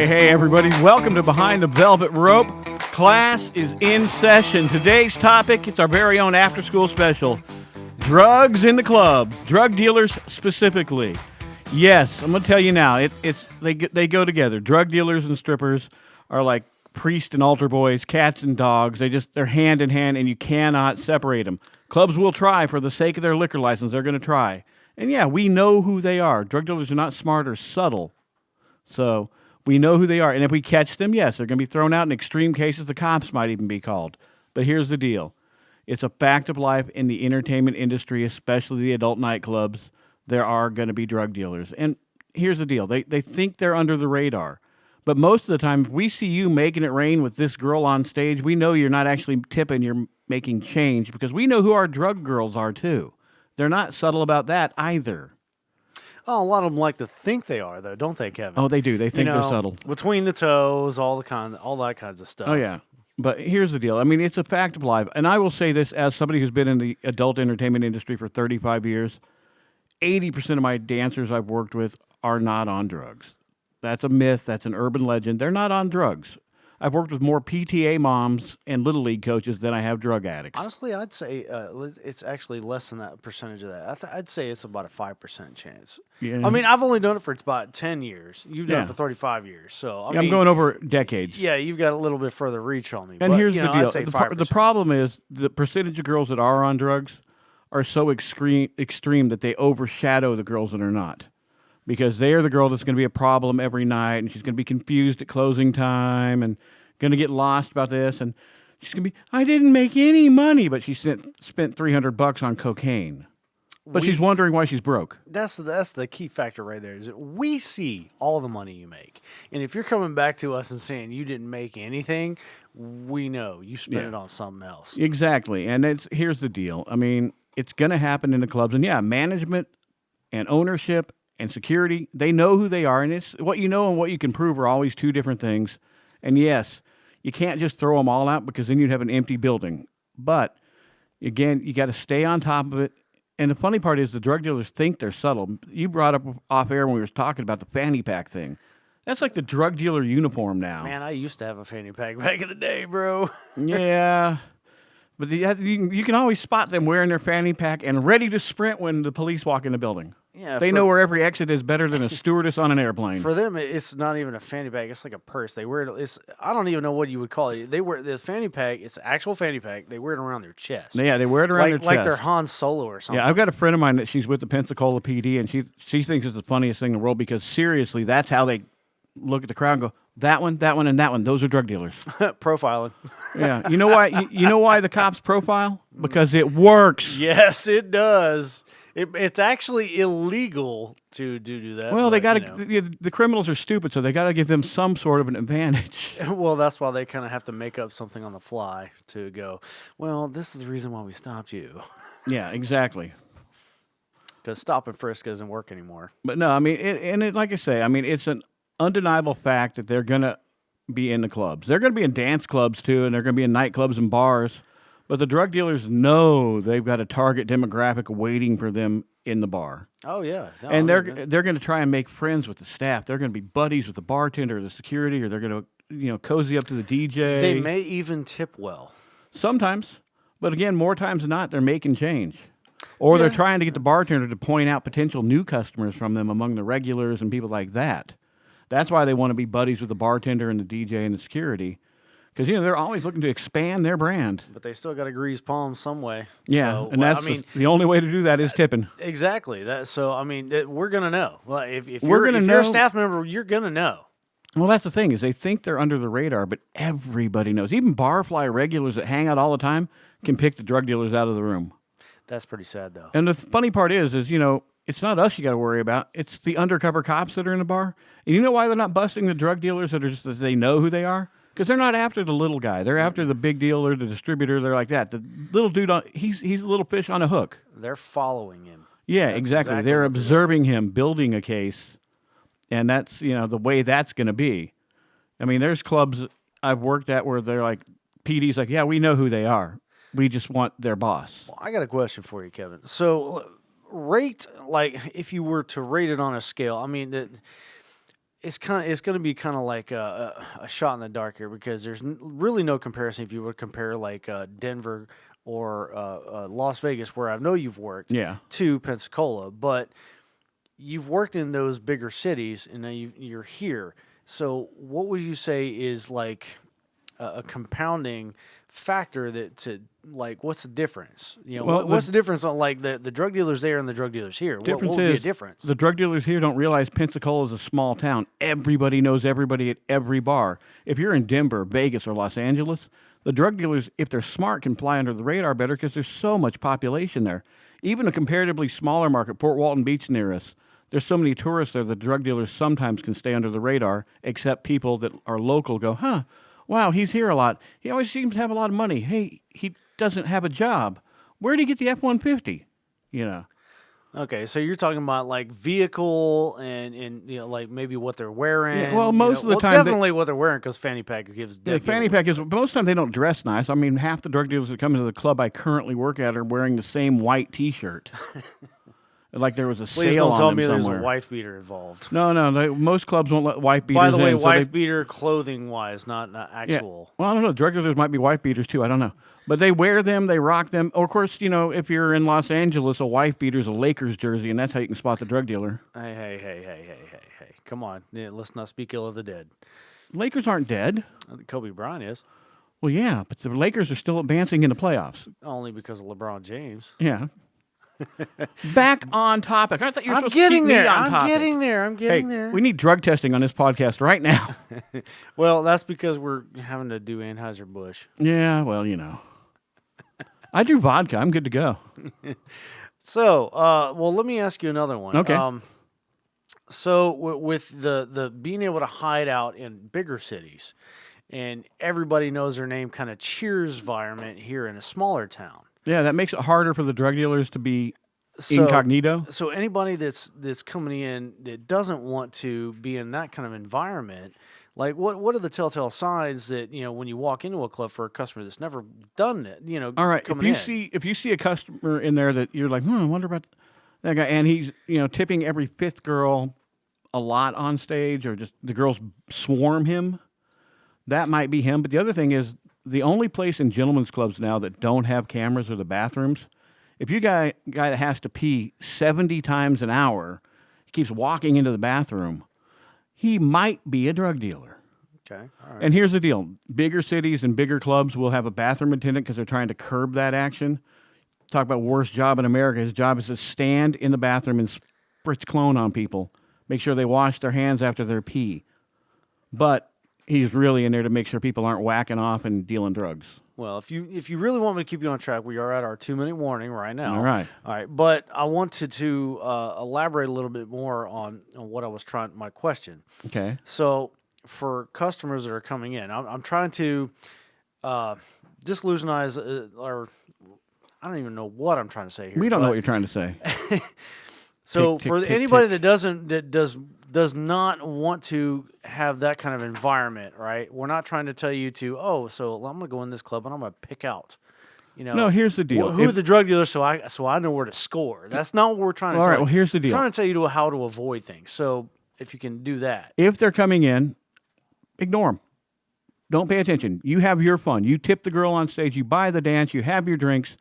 Hey, everybody. Welcome to Behind the Velvet Rope. Class is in session. Today's topic, it's our very own after-school special. Drugs in the club. Drug dealers specifically. Yes, I'm going to tell you now, they go together. Drug dealers and strippers are like priest and altar boys, cats and dogs. They're hand in hand, and you cannot separate them. Clubs will try for the sake of their liquor license. They're going to try. And yeah, we know who they are. Drug dealers are not smart or subtle. So we know who they are. And if we catch them, yes, they're going to be thrown out. In extreme cases, the cops might even be called. But here's the deal. It's a fact of life in the entertainment industry, especially the adult nightclubs. There are going to be drug dealers. And here's the deal. They think they're under the radar. But most of the time, if we see you making it rain with this girl on stage, we know you're not actually tipping, you're making change, because we know who our drug girls are, too. They're not subtle about that either. Oh, a lot of them like to think they are, though, don't they, Kevin? Oh, they do. They think they're subtle. Between the toes, all that kinds of stuff. Oh, yeah. But here's the deal. I mean, it's a fact of life. And I will say this as somebody who's been in the adult entertainment industry for 35 years, 80% of my dancers I've worked with are not on drugs. That's a myth. That's an urban legend. They're not on drugs. I've worked with more PTA moms and Little League coaches than I have drug addicts. Honestly, I'd say it's actually less than that percentage of that. I'd say it's about a 5% chance. Yeah. I mean, I've only done it for about 10 years. You've done it for 35 years. So I mean, I'm going over decades. Yeah, you've got a little bit further reach on me. And but, here's the deal. I'd say The problem is the percentage of girls that are on drugs are so extreme that they overshadow the girls that are not. Because they're the girl that's going to be a problem every night, and she's going to be confused at closing time and going to get lost about this, and she's going to be, I didn't make any money, but she spent $300 on cocaine. But she's wondering why she's broke. That's the key factor right there, is that we see all the money you make. And if you're coming back to us and saying you didn't make anything, we know you spent it on something else. Exactly. And here's the deal. I mean, it's going to happen in the clubs. And yeah, management and ownership and security, they know who they are. And it's what you know and what you can prove are always two different things. And yes, you can't just throw them all out, because then you'd have an empty building. But again, you got to stay on top of it. And the funny part is the drug dealers think they're subtle. You brought up off air when we were talking about the fanny pack thing. That's like the drug dealer uniform now. Man, I used to have a fanny pack back in the day, bro. Yeah. But you can always spot them wearing their fanny pack and ready to sprint when the police walk in the building. Yeah, they know where every exit is better than a stewardess on an airplane. For them, it's not even a fanny pack. It's like a purse. They wear it. I don't even know what you would call it. They wear the fanny pack. It's an actual fanny pack. They wear it around their chest. Yeah, they wear it around their chest. Like they're Han Solo or something. Yeah, I've got a friend of mine that she's with the Pensacola PD, and she thinks it's the funniest thing in the world, because seriously, that's how they look at the crowd and go, that one, and that one. Those are drug dealers. Profiling. Yeah. You know why? You know why the cops profile? Because it works. Yes, it does. It's actually illegal to do that. Well, they got to. The criminals are stupid, so they got to give them some sort of an advantage. Well, that's why they kind of have to make up something on the fly to go, well, this is the reason why we stopped you. Yeah, exactly. Because stop and frisk doesn't work anymore. But no, I mean, like I say, I mean, it's an undeniable fact that they're going to be in the clubs. They're going to be in dance clubs, too, and they're going to be in nightclubs and bars. But the drug dealers know they've got a target demographic waiting for them in the bar. Oh, yeah. No, and they're going to try and make friends with the staff. They're going to be buddies with the bartender or the security, or they're going to cozy up to the DJ. They may even tip well. Sometimes. But again, more times than not, they're making change. Or they're trying to get the bartender to point out potential new customers from them among the regulars and people like that. That's why they want to be buddies with the bartender and the DJ and the security. Because, they're always looking to expand their brand. But they still got to grease palms some way. Yeah, so, and that's the only way to do that is tipping. Exactly. We're going to know. Well, if you're a staff member, you're going to know. Well, that's the thing, is they think they're under the radar, but everybody knows. Even barfly regulars that hang out all the time can pick the drug dealers out of the room. That's pretty sad, though. And the funny part is it's not us you got to worry about. It's the undercover cops that are in the bar. And you know why they're not busting the drug dealers that they know who they are? Because they're not after the little guy. They're after the big dealer, the distributor. They're like that. The little dude, he's a little fish on a hook. They're following him. Yeah, exactly. They're observing him, building a case. And that's, the way that's going to be. I mean, there's clubs I've worked at where they're like, PD's like, yeah, we know who they are. We just want their boss. Well, I got a question for you, Kevin. So, if you were to rate it on a scale, I mean, it's going to be kind of like a shot in the dark here because there's really no comparison if you would compare like Denver or Las Vegas, where I know you've worked, Yeah. to Pensacola, but you've worked in those bigger cities and now you're here. So what would you say is like a compounding factor like what's the difference? Well, what's the difference on like the drug dealers there and the drug dealers here? What would be a difference? The drug dealers here don't realize Pensacola is a small town. Everybody knows everybody at every bar. If you're in Denver, Vegas, or Los Angeles, the drug dealers, if they're smart, can fly under the radar better because there's so much population there. Even a comparatively smaller market, Port Walton Beach near us, there's so many tourists there, the drug dealers sometimes can stay under the radar, except people that are local go, wow, he's here a lot. He always seems to have a lot of money. Hey, he doesn't have a job. Where did he get the F-150? Okay, so you're talking about like vehicle and like maybe what they're wearing. Yeah, well, most of the time definitely what they're wearing because Fanny Pack gives. The Fanny Pack is most of the time they don't dress nice. I mean, half the drug dealers that come into the club I currently work at are wearing the same white T-shirt. Like there was a Please sale don't on tell them me somewhere. there's a wife beater involved. No. Most clubs won't let wife beaters By the way, in, so wife beater clothing wise, not actual. Yeah. Well, I don't know. Drug dealers might be wife beaters too. I don't know. But they wear them. They rock them. Of course, if you're in Los Angeles, a wife beater is a Lakers jersey, and that's how you can spot the drug dealer. Hey. Come on. Yeah, let's not speak ill of the dead. Lakers aren't dead. Kobe Bryant is. Well, yeah, but the Lakers are still advancing in the playoffs. Only because of LeBron James. Yeah. Back on topic. I thought you were supposed getting to keep there. me on I'm topic. getting there. I'm getting there. We need drug testing on this podcast right now. Well, that's because we're having to do Anheuser-Busch. Yeah, well, I do vodka. I'm good to go. So, well, let me ask you another one. Okay. So with the being able to hide out in bigger cities, and everybody knows their name, kind of cheers environment here in a smaller town. Yeah, that makes it harder for the drug dealers to be incognito. So anybody that's coming in that doesn't want to be in that kind of environment, like what are the telltale signs that when you walk into a club for a customer that's never done it? All right, coming if you see a customer in there that you're like, I wonder about that guy, and he's tipping every fifth girl a lot on stage, or just the girls swarm him, that might be him. But the other thing is, the only place in gentlemen's clubs now that don't have cameras are the bathrooms. If you got a guy that has to pee 70 times an hour, he keeps walking into the bathroom, he might be a drug dealer. Okay. All right. And here's the deal. Bigger cities and bigger clubs will have a bathroom attendant because they're trying to curb that action. Talk about worst job in America. His job is to stand in the bathroom and spritz cologne on people. Make sure they wash their hands after their pee. But he's really in there to make sure people aren't whacking off and dealing drugs. Well, if you really want me to keep you on track, we are at our 2-minute warning right now. All right. But I wanted to elaborate a little bit more on what I was my question. Okay. So for customers that are coming in, I'm trying to disillusionize or I don't even know what I'm trying to say here. We don't know what you're trying to say. So tick, for tick, anybody tick. that does not want to have that kind of environment, right? We're not trying to tell you so I'm going to go in this club and I'm going to pick out, No, here's the deal. who are the drug dealers so I know where to score. That's not what we're trying to All tell right, you. well, here's the deal. We're trying to tell you how to avoid things. So if you can do that. If they're coming in, ignore them. Don't pay attention. You have your fun. You tip the girl on stage. You buy the dance. You have your drinks.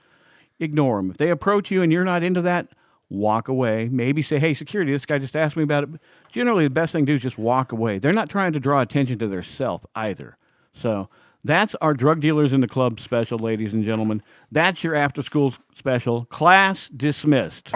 Ignore them. If they approach you and you're not into that, walk away. Maybe say, hey, security, this guy just asked me about it. Generally, the best thing to do is just walk away. They're not trying to draw attention to their self either. So that's our Drug Dealers in the Club special, ladies and gentlemen. That's your after-school special. Class dismissed.